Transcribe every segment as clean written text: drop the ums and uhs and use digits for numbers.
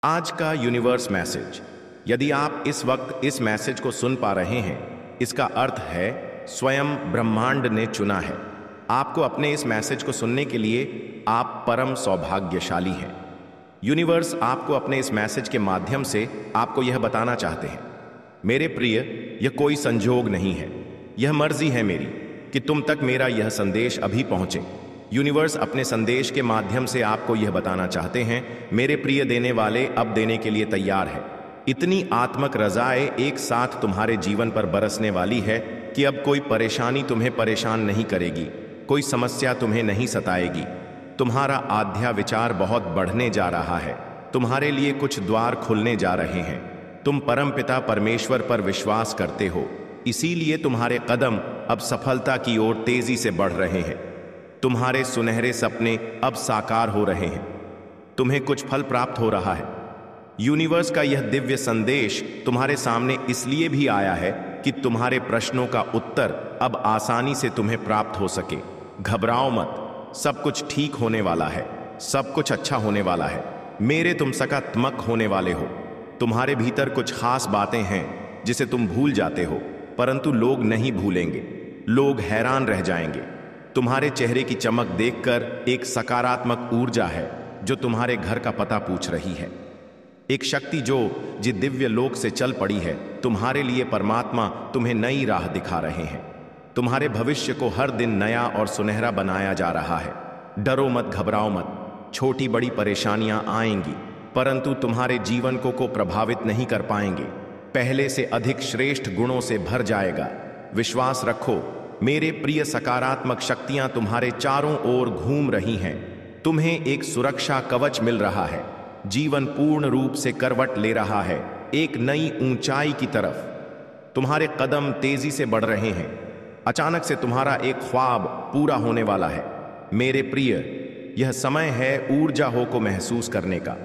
आज का universe message. यदि आप इस वक्त इस मैसेज को सुन पा रहे हैं, इसका अर्थ है स्वयं ब्रह्मांड ने चुना है आपको अपने इस मैसेज को सुनने के लिए। आप परम सौभाग्यशाली हैं। यूनिवर्स आपको अपने इस मैसेज के माध्यम से आपको यह बताना चाहते हैं, मेरे प्रिय, यह कोई संजोग नहीं है, यह मर्जी है मेरी कि तुम तक मेरा यह संदेश अभी पहुंचे। यूनिवर्स अपने संदेश के माध्यम से आपको यह बताना चाहते हैं, मेरे प्रिय देने वाले अब देने के लिए तैयार है। इतनी आत्मक रज़ाएं एक साथ तुम्हारे जीवन पर बरसने वाली है कि अब कोई परेशानी तुम्हें परेशान नहीं करेगी, कोई समस्या तुम्हें नहीं सताएगी। तुम्हारा आध्या विचार बहुत बढ़ने जा रहा है, तुम्हारे लिए कुछ द्वार खुलने जा रहे हैं। तुम परमपिता परमेश्वर पर विश्वास करते हो, इसीलिए तुम्हारे कदम अब सफलता की ओर तेजी से बढ़ रहे हैं। तुम्हारे सुनहरे सपने अब साकार हो रहे हैं, तुम्हें कुछ फल प्राप्त हो रहा है। यूनिवर्स का यह दिव्य संदेश तुम्हारे सामने इसलिए भी आया है कि तुम्हारे प्रश्नों का उत्तर अब आसानी से तुम्हें प्राप्त हो सके। घबराओ मत, सब कुछ ठीक होने वाला है, सब कुछ अच्छा होने वाला है। मेरे तुम सकारात्मक होने वाले हो। तुम्हारे भीतर कुछ खास बातें हैं जिसे तुम भूल जाते हो, परंतु लोग नहीं भूलेंगे, लोग हैरान रह जाएंगे। तुम्हारे चेहरे की चमक देखकर एक सकारात्मक ऊर्जा है जो तुम्हारे घर का पता पूछ रही है। एक शक्ति जो दिव्य लोक से चल पड़ी है। तुम्हारे लिए परमात्मा तुम्हें नई राह दिखा रहे हैं। तुम्हारे भविष्य को हर दिन नया और सुनहरा बनाया जा रहा है। डरो मत, घबराओ मत। छोटी बड़ी परेशानियां आएंगी, परंतु तुम्हारे जीवन को प्रभावित नहीं कर पाएंगे। पहले से अधिक श्रेष्ठ गुणों से भर जाएगा। विश्वास रखो मेरे प्रिय, सकारात्मक शक्तियां तुम्हारे चारों ओर घूम रही हैं। तुम्हें एक सुरक्षा कवच मिल रहा है। जीवन पूर्ण रूप से करवट ले रहा है, एक नई ऊंचाई की तरफ। तुम्हारे कदम तेजी से बढ़ रहे हैं। अचानक से तुम्हारा एक ख्वाब पूरा होने वाला है। मेरे प्रिय, यह समय है ऊर्जा हो को महसूस करने का।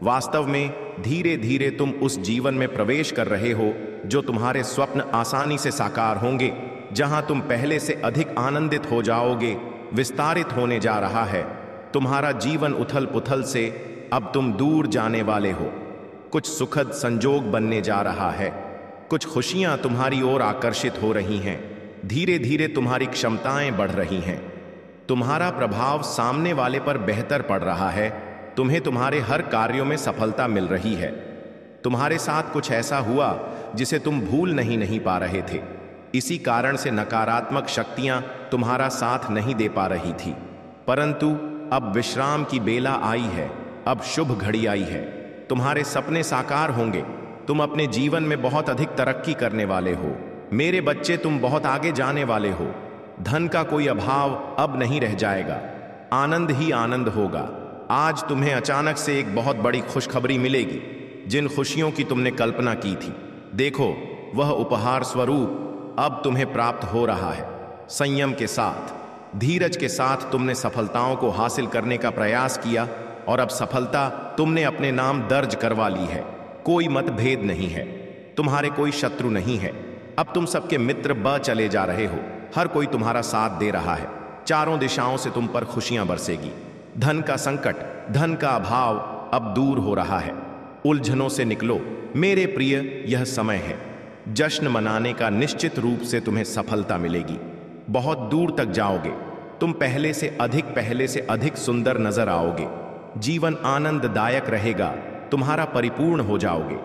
वास्तव में धीरे धीरे तुम उस जीवन में प्रवेश कर रहे हो जो तुम्हारे स्वप्न आसानी से साकार होंगे, जहां तुम पहले से अधिक आनंदित हो जाओगे। विस्तारित होने जा रहा है तुम्हारा जीवन। उथल पुथल से अब तुम दूर जाने वाले हो। कुछ सुखद संजोग बनने जा रहा है। कुछ खुशियां तुम्हारी ओर आकर्षित हो रही हैं। धीरे धीरे तुम्हारी क्षमताएं बढ़ रही हैं। तुम्हारा प्रभाव सामने वाले पर बेहतर पड़ रहा है। तुम्हें तुम्हारे हर कार्यों में सफलता मिल रही है। तुम्हारे साथ कुछ ऐसा हुआ जिसे तुम भूल नहीं पा रहे थे। इसी कारण से नकारात्मक शक्तियां तुम्हारा साथ नहीं दे पा रही थी, परंतु अब विश्राम की बेला आई है। अब शुभ घड़ी आई है। तुम्हारे सपने साकार होंगे। तुम अपने जीवन में बहुत अधिक तरक्की करने वाले हो। मेरे बच्चे, तुम बहुत आगे जाने वाले हो। धन का कोई अभाव अब नहीं रह जाएगा। आनंद ही आनंद होगा। आज तुम्हें अचानक से एक बहुत बड़ी खुशखबरी मिलेगी। जिन खुशियों की तुमने कल्पना की थी, देखो वह उपहार स्वरूप अब तुम्हें प्राप्त हो रहा है। संयम के साथ, धीरज के साथ तुमने सफलताओं को हासिल करने का प्रयास किया और अब सफलता तुमने अपने नाम दर्ज करवा ली है। कोई मतभेद नहीं है, तुम्हारे कोई शत्रु नहीं है। अब तुम सबके मित्र ब चले जा रहे हो। हर कोई तुम्हारा साथ दे रहा है। चारों दिशाओं से तुम पर खुशियां बरसेगी। धन का संकट, धन का अभाव अब दूर हो रहा है। उलझनों से निकलो मेरे प्रिय, यह समय है जश्न मनाने का। निश्चित रूप से तुम्हें सफलता मिलेगी। बहुत दूर तक जाओगे। तुम पहले से अधिक सुंदर नजर आओगे। जीवन आनंददायक रहेगा। तुम्हारा परिपूर्ण हो जाओगे।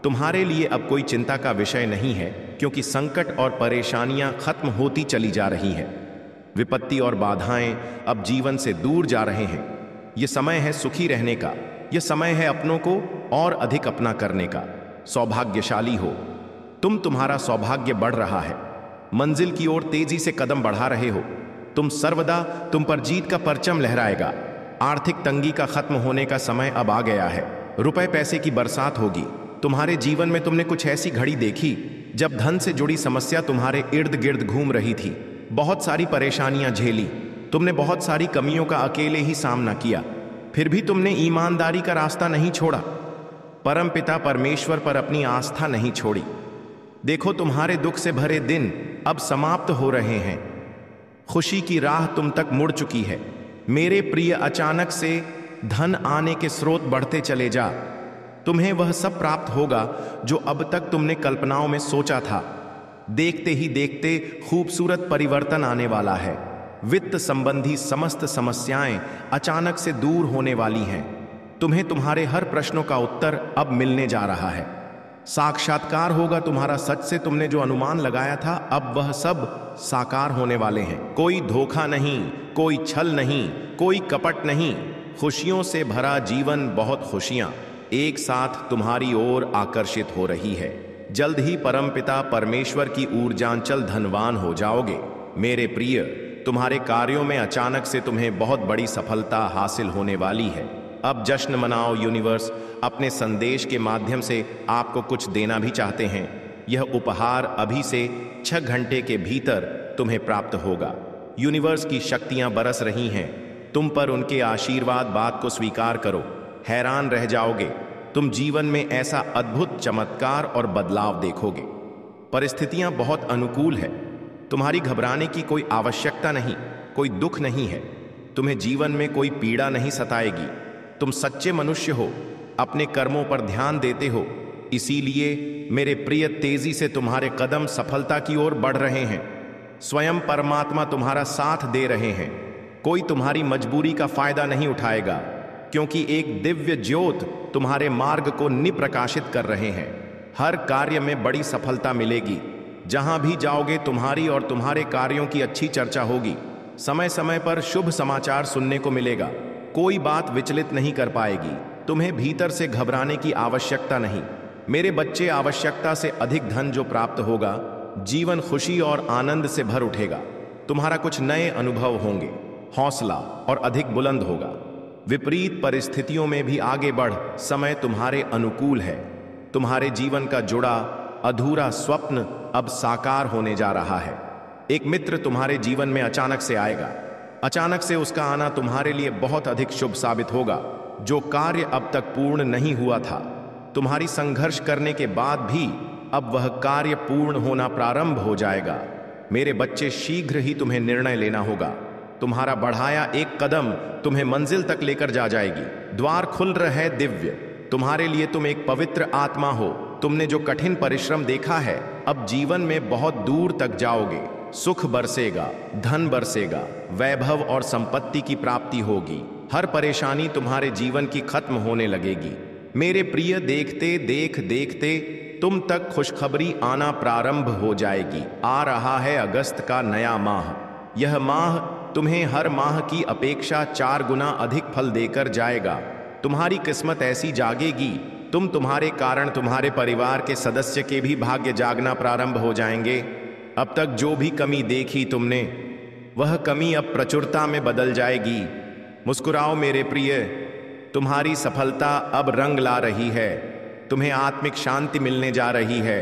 तुम्हारे लिए अब कोई चिंता का विषय नहीं है, क्योंकि संकट और परेशानियां खत्म होती चली जा रही हैं। विपत्ति और बाधाएं अब जीवन से दूर जा रहे हैं। यह समय है सुखी रहने का। यह समय है अपनों को और अधिक अपना करने का। सौभाग्यशाली हो तुम। तुम्हारा सौभाग्य बढ़ रहा है। मंजिल की ओर तेजी से कदम बढ़ा रहे हो। तुम सर्वदा, तुम पर जीत का परचम लहराएगा। आर्थिक तंगी का खत्म होने का समय अब आ गया है। रुपए पैसे की बरसात होगी। तुम्हारे जीवन में तुमने कुछ ऐसी घड़ी देखी जब धन से जुड़ी समस्या तुम्हारे इर्द गिर्द घूम रही थी। बहुत सारी परेशानियां झेली। तुमने बहुत सारी कमियों का अकेले ही सामना किया, फिर भी तुमने ईमानदारी का रास्ता नहीं छोड़ा। परमपिता परमेश्वर पर अपनी आस्था नहीं छोड़ी। देखो तुम्हारे दुख से भरे दिन अब समाप्त हो रहे हैं। खुशी की राह तुम तक मुड़ चुकी है। मेरे प्रिय, अचानक से धन आने के स्रोत बढ़ते चले जा। तुम्हें वह सब प्राप्त होगा जो अब तक तुमने कल्पनाओं में सोचा था। देखते ही देखते खूबसूरत परिवर्तन आने वाला है। वित्त संबंधी समस्त समस्याएं अचानक से दूर होने वाली हैं। तुम्हें तुम्हारे हर प्रश्नों का उत्तर अब मिलने जा रहा है। साक्षात्कार होगा तुम्हारा। सच से तुमने जो अनुमान लगाया था, अब वह सब साकार होने वाले हैं। कोई धोखा नहीं, कोई छल नहीं, कोई कपट नहीं। खुशियों से भरा जीवन, बहुत खुशियां एक साथ तुम्हारी ओर आकर्षित हो रही है। जल्द ही परमपिता परमेश्वर की ऊर्जांचल धनवान हो जाओगे। मेरे प्रिय, तुम्हारे कार्यों में अचानक से तुम्हें बहुत बड़ी सफलता हासिल होने वाली है। अब जश्न मनाओ। यूनिवर्स अपने संदेश के माध्यम से आपको कुछ देना भी चाहते हैं। यह उपहार अभी से 6 घंटे के भीतर तुम्हें प्राप्त होगा। यूनिवर्स की शक्तियां बरस रही हैं तुम पर। उनके आशीर्वाद बात को स्वीकार करो। हैरान रह जाओगे। तुम जीवन में ऐसा अद्भुत चमत्कार और बदलाव देखोगे। परिस्थितियां बहुत अनुकूल है। तुम्हारी घबराने की कोई आवश्यकता नहीं, कोई दुख नहीं है। तुम्हें जीवन में कोई पीड़ा नहीं सताएगी। तुम सच्चे मनुष्य हो, अपने कर्मों पर ध्यान देते हो। इसीलिए मेरे प्रिय, तेजी से तुम्हारे कदम सफलता की ओर बढ़ रहे हैं। स्वयं परमात्मा तुम्हारा साथ दे रहे हैं। कोई तुम्हारी मजबूरी का फायदा नहीं उठाएगा, क्योंकि एक दिव्य ज्योत तुम्हारे मार्ग को निप्रकाशित कर रहे हैं। हर कार्य में बड़ी सफलता मिलेगी। जहां भी जाओगे तुम्हारी और तुम्हारे कार्यों की अच्छी चर्चा होगी। समय समय पर शुभ समाचार सुनने को मिलेगा। कोई बात विचलित नहीं कर पाएगी। तुम्हें भीतर से घबराने की आवश्यकता नहीं। मेरे बच्चे, आवश्यकता से अधिक धन जो प्राप्त होगा, जीवन खुशी और आनंद से भर उठेगा। तुम्हारा कुछ नए अनुभव होंगे। हौसला और अधिक बुलंद होगा। विपरीत परिस्थितियों में भी आगे बढ़। समय तुम्हारे अनुकूल है। तुम्हारे जीवन का जुड़ा अधूरा स्वप्न अब साकार होने जा रहा है। एक मित्र तुम्हारे जीवन में अचानक से आएगा। अचानक से उसका आना तुम्हारे लिए बहुत अधिक शुभ साबित होगा। जो कार्य अब तक पूर्ण नहीं हुआ था, तुम्हारी संघर्ष करने के बाद भी अब वह कार्य पूर्ण होना प्रारंभ हो जाएगा। मेरे बच्चे, शीघ्र ही तुम्हें निर्णय लेना होगा। तुम्हारा बढ़ाया एक कदम तुम्हें मंजिल तक लेकर जा जाएगी। द्वार खुल रहे दिव्य तुम्हारे लिए। तुम एक पवित्र आत्मा हो। तुमने जो कठिन परिश्रम देखा है, अब जीवन में बहुत दूर तक जाओगे। सुख बरसेगा, धन बरसेगा, वैभव और संपत्ति की प्राप्ति होगी। हर परेशानी तुम्हारे जीवन की खत्म होने लगेगी। मेरे प्रिय, देखते देखते तुम तक खुशखबरी आना प्रारंभ हो जाएगी। आ रहा है अगस्त का नया माह। यह माह तुम्हें हर माह की अपेक्षा 4 गुना अधिक फल देकर जाएगा। तुम्हारी किस्मत ऐसी जागेगी, तुम्हारे कारण तुम्हारे परिवार के सदस्य के भी भाग्य जागना प्रारंभ हो जाएंगे। अब तक जो भी कमी देखी तुमने, वह कमी अब प्रचुरता में बदल जाएगी। मुस्कुराओ मेरे प्रिय, तुम्हारी सफलता अब रंग ला रही है। तुम्हें आत्मिक शांति मिलने जा रही है।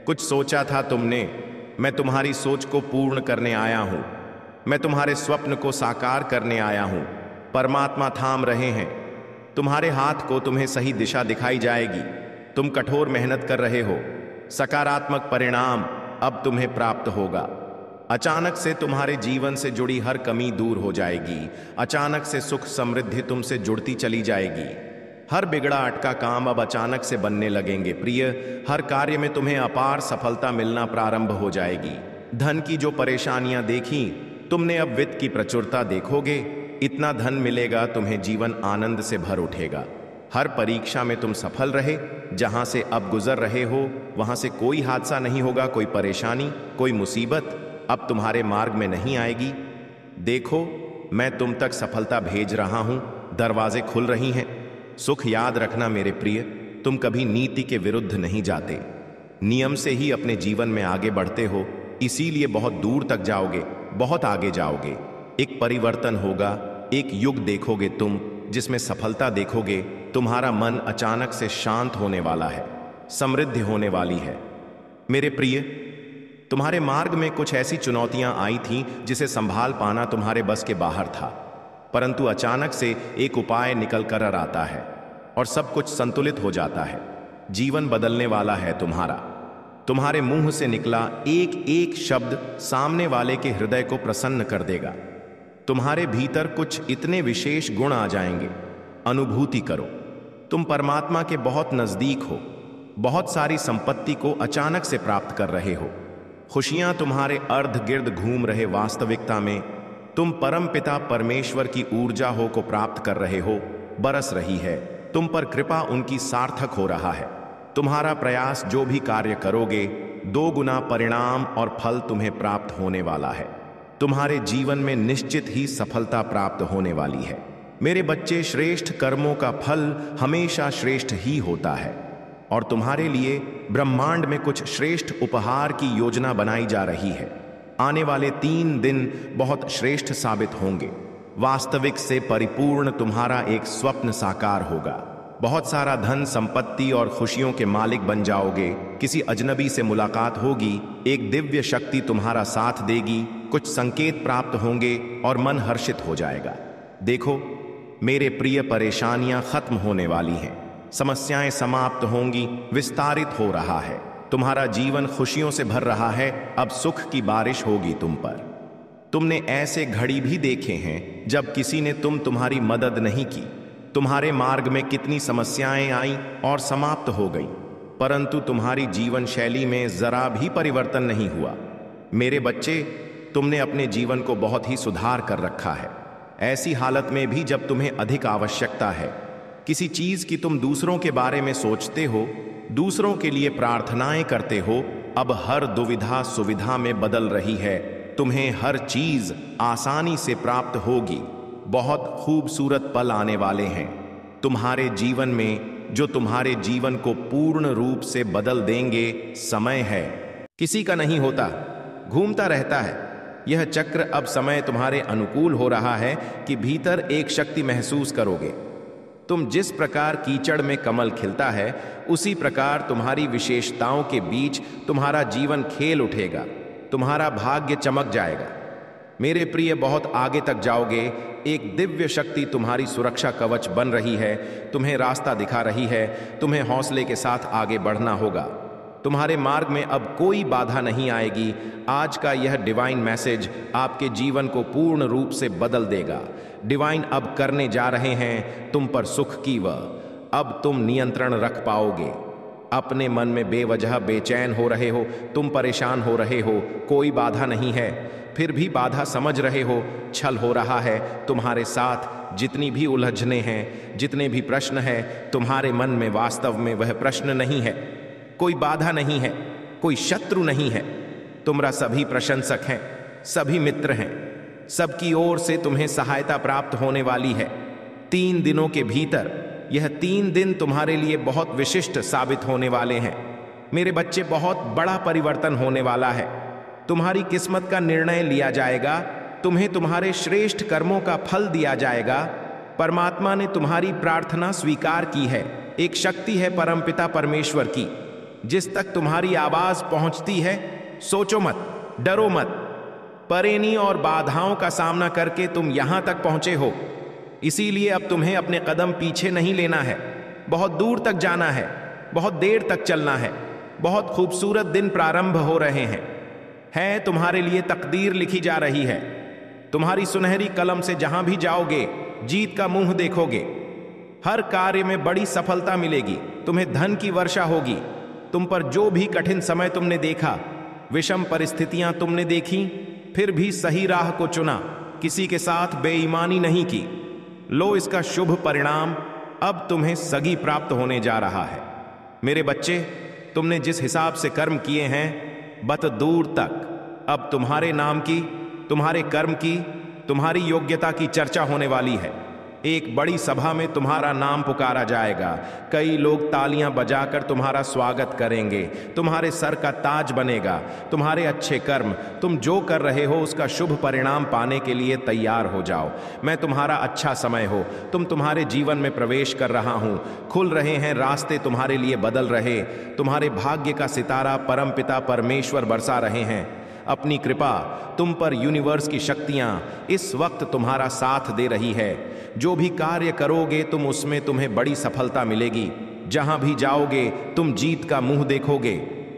कुछ सोचा था तुमने, मैं तुम्हारी सोच को पूर्ण करने आया हूं। मैं तुम्हारे स्वप्न को साकार करने आया हूं। परमात्मा थाम रहे हैं तुम्हारे हाथ को। तुम्हें सही दिशा दिखाई जाएगी। तुम कठोर मेहनत कर रहे हो। सकारात्मक परिणाम अब तुम्हें प्राप्त होगा। अचानक से तुम्हारे जीवन से जुड़ी हर कमी दूर हो जाएगी। अचानक से सुख समृद्धि तुमसे जुड़ती चली जाएगी। हर बिगड़ा अटका काम अब अचानक से बनने लगेंगे। प्रिय, हर कार्य में तुम्हें अपार सफलता मिलना प्रारंभ हो जाएगी। धन की जो परेशानियां देखी तुमने, अब वित्त की प्रचुरता देखोगे। इतना धन मिलेगा, तुम्हें जीवन आनंद से भर उठेगा। हर परीक्षा में तुम सफल रहे। जहां से अब गुजर रहे हो, वहां से कोई हादसा नहीं होगा, कोई परेशानी, कोई मुसीबत अब तुम्हारे मार्ग में नहीं आएगी। देखो, मैं तुम तक सफलता भेज रहा हूं। दरवाजे खुल रही हैं। सुख याद रखना मेरे प्रिय, तुम कभी नीति के विरुद्ध नहीं जाते। नियम से ही अपने जीवन में आगे बढ़ते हो। इसीलिए बहुत दूर तक जाओगे, बहुत आगे जाओगे। एक परिवर्तन होगा, एक युग देखोगे तुम, जिसमें सफलता देखोगे। तुम्हारा मन अचानक से शांत होने वाला है। समृद्धि होने वाली है। मेरे प्रिय, तुम्हारे मार्ग में कुछ ऐसी चुनौतियां आई थीं जिसे संभाल पाना तुम्हारे बस के बाहर था। परंतु अचानक से एक उपाय निकल कर आता है और सब कुछ संतुलित हो जाता है। जीवन बदलने वाला है तुम्हारा। तुम्हारे मुंह से निकला एक एक शब्द सामने वाले के हृदय को प्रसन्न कर देगा। तुम्हारे भीतर कुछ इतने विशेष गुण आ जाएंगे। अनुभूति करो, तुम परमात्मा के बहुत नजदीक हो। बहुत सारी संपत्ति को अचानक से प्राप्त कर रहे हो। खुशियां तुम्हारे अर्ध गिर्द घूम रहे। वास्तविकता में तुम परम पिता परमेश्वर की ऊर्जा हो को प्राप्त कर रहे हो। बरस रही है तुम पर कृपा, उनकी सार्थक हो रहा है। तुम्हारा प्रयास, जो भी कार्य करोगे, 2 गुना परिणाम और फल तुम्हें प्राप्त होने वाला है। तुम्हारे जीवन में निश्चित ही सफलता प्राप्त होने वाली है। मेरे बच्चे, श्रेष्ठ कर्मों का फल हमेशा श्रेष्ठ ही होता है और तुम्हारे लिए ब्रह्मांड में कुछ श्रेष्ठ उपहार की योजना बनाई जा रही है। आने वाले 3 दिन बहुत श्रेष्ठ साबित होंगे। वास्तविक से परिपूर्ण तुम्हारा एक स्वप्न साकार होगा। बहुत सारा धन, संपत्ति और खुशियों के मालिक बन जाओगे। किसी अजनबी से मुलाकात होगी, एक दिव्य शक्ति तुम्हारा साथ देगी, कुछ संकेत प्राप्त होंगे और मन हर्षित हो जाएगा। देखो मेरे प्रिय, परेशानियां खत्म होने वाली हैं, समस्याएं समाप्त होंगी, विस्तारित हो रहा है। तुम्हारा जीवन खुशियों से भर रहा है। अब सुख की बारिश होगी तुम पर। तुमने ऐसे घड़ी भी देखे हैं जब किसी ने तुम्हारी मदद नहीं की। तुम्हारे मार्ग में कितनी समस्याएं आईं और समाप्त हो गई, परंतु तुम्हारी जीवन शैली में जरा भी परिवर्तन नहीं हुआ। मेरे बच्चे, तुमने अपने जीवन को बहुत ही सुधार कर रखा है। ऐसी हालत में भी जब तुम्हें अधिक आवश्यकता है किसी चीज की, तुम दूसरों के बारे में सोचते हो, दूसरों के लिए प्रार्थनाएं करते हो। अब हर दुविधा सुविधा में बदल रही है। तुम्हें हर चीज आसानी से प्राप्त होगी। बहुत खूबसूरत पल आने वाले हैं तुम्हारे जीवन में, जो तुम्हारे जीवन को पूर्ण रूप से बदल देंगे। समय है, किसी का नहीं होता, घूमता रहता है यह चक्र। अब समय तुम्हारे अनुकूल हो रहा है कि भीतर एक शक्ति महसूस करोगे। तुम जिस प्रकार कीचड़ में कमल खिलता है, उसी प्रकार तुम्हारी विशेषताओं के बीच तुम्हारा जीवन खेल उठेगा। तुम्हारा भाग्य चमक जाएगा। मेरे प्रिय, बहुत आगे तक जाओगे। एक दिव्य शक्ति तुम्हारी सुरक्षा कवच बन रही है, तुम्हें रास्ता दिखा रही है। तुम्हें हौसले के साथ आगे बढ़ना होगा। तुम्हारे मार्ग में अब कोई बाधा नहीं आएगी। आज का यह डिवाइन मैसेज आपके जीवन को पूर्ण रूप से बदल देगा। डिवाइन अब करने जा रहे हैं तुम पर सुख की अब तुम नियंत्रण रख पाओगे। अपने मन में बेवजह बेचैन हो रहे हो, तुम परेशान हो रहे हो, कोई बाधा नहीं है, फिर भी बाधा समझ रहे हो, छल हो रहा है तुम्हारे साथ। जितनी भी उलझने हैं, जितने भी प्रश्न हैं तुम्हारे मन में, वास्तव में वह प्रश्न नहीं है, कोई बाधा नहीं है, कोई शत्रु नहीं है। तुम्हारा सभी प्रशंसक हैं, सभी मित्र हैं, सबकी ओर से तुम्हें सहायता प्राप्त होने वाली है। 3 दिनों के भीतर यह 3 दिन तुम्हारे लिए बहुत विशिष्ट साबित होने वाले हैं। मेरे बच्चे, बहुत बड़ा परिवर्तन होने वाला है। तुम्हारी किस्मत का निर्णय लिया जाएगा। तुम्हें तुम्हारे श्रेष्ठ कर्मों का फल दिया जाएगा। परमात्मा ने तुम्हारी प्रार्थना स्वीकार की है। एक शक्ति है परमपिता परमेश्वर की, जिस तक तुम्हारी आवाज पहुंचती है। सोचो मत, डरो मत। परेनी और बाधाओं का सामना करके तुम यहां तक पहुंचे हो, इसीलिए अब तुम्हें अपने कदम पीछे नहीं लेना है। बहुत दूर तक जाना है, बहुत देर तक चलना है। बहुत खूबसूरत दिन प्रारंभ हो रहे हैं। तुम्हारे लिए तकदीर लिखी जा रही है। तुम्हारी सुनहरी कलम से जहां भी जाओगे, जीत का मुंह देखोगे। हर कार्य में बड़ी सफलता मिलेगी। तुम्हें धन की वर्षा होगी। तुम पर जो भी कठिन समय तुमने देखा, विषम परिस्थितियां तुमने देखी, फिर भी सही राह को चुना, किसी के साथ बेईमानी नहीं की। लो, इसका शुभ परिणाम अब तुम्हें सगी प्राप्त होने जा रहा है। मेरे बच्चे, तुमने जिस हिसाब से कर्म किए हैं, बत दूर तक अब तुम्हारे नाम की, तुम्हारे कर्म की, तुम्हारी योग्यता की चर्चा होने वाली है। एक बड़ी सभा में तुम्हारा नाम पुकारा जाएगा। कई लोग तालियां बजाकर तुम्हारा स्वागत करेंगे। तुम्हारे सर का ताज बनेगा। तुम्हारे अच्छे कर्म, तुम जो कर रहे हो उसका शुभ परिणाम पाने के लिए तैयार हो जाओ। मैं तुम्हारा अच्छा समय हो, तुम्हारे जीवन में प्रवेश कर रहा हूं। खुल रहे हैं रास्ते, तुम्हारे लिए बदल रहे। तुम्हारे भाग्य का सितारा परमपिता परमेश्वर बरसा रहे हैं अपनी कृपा। तुम पर यूनिवर्स की शक्तियां इस वक्त तुम्हारा साथ दे रही है। जो भी कार्य करोगे तुम, उसमें तुम्हें बड़ी सफलता मिलेगी। जहां भी जाओगे तुम जीत का मुंह देखोगे।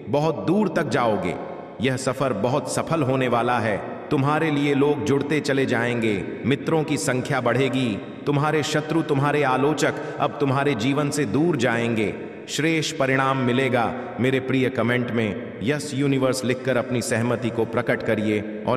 बहुत दूर तक जाओगे। यह सफर बहुत सफल होने वाला है। तुम्हारे लिए लोग जुड़ते चले जाएंगे। मित्रों की संख्या बढ़ेगी। तुम्हारे शत्रु, तुम्हारे आलोचक अब तुम्हारे जीवन से दूर जाएंगे। श्रेष्ठ परिणाम मिलेगा। मेरे प्रिय कमेंट में यस यूनिवर्स लिखकर अपनी सहमति को प्रकट करिए और